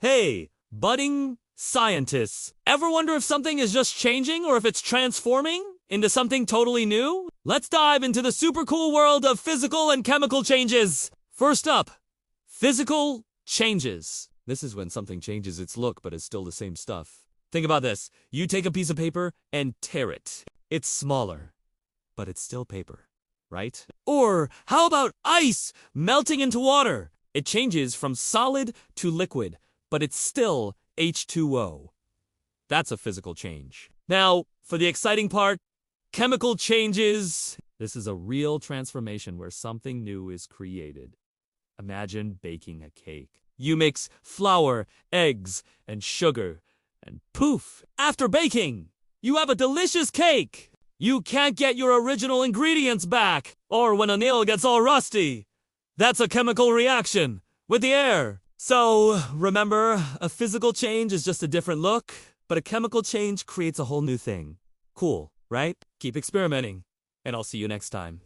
Hey, budding scientists. Ever wonder if something is just changing or if it's transforming into something totally new? Let's dive into the super cool world of physical and chemical changes. First up, physical changes. This is when something changes its look but is still the same stuff. Think about this. You take a piece of paper and tear it. It's smaller, but it's still paper, right? Or how about ice melting into water? It changes from solid to liquid, but it's still H2O. That's a physical change. Now, for the exciting part, chemical changes. This is a real transformation where something new is created. Imagine baking a cake. You mix flour, eggs, and sugar, and poof! After baking, you have a delicious cake! You can't get your original ingredients back, or when a nail gets all rusty. That's a chemical reaction with the air. So, remember, a physical change is just a different look, but a chemical change creates a whole new thing. Cool, right? Keep experimenting, and I'll see you next time.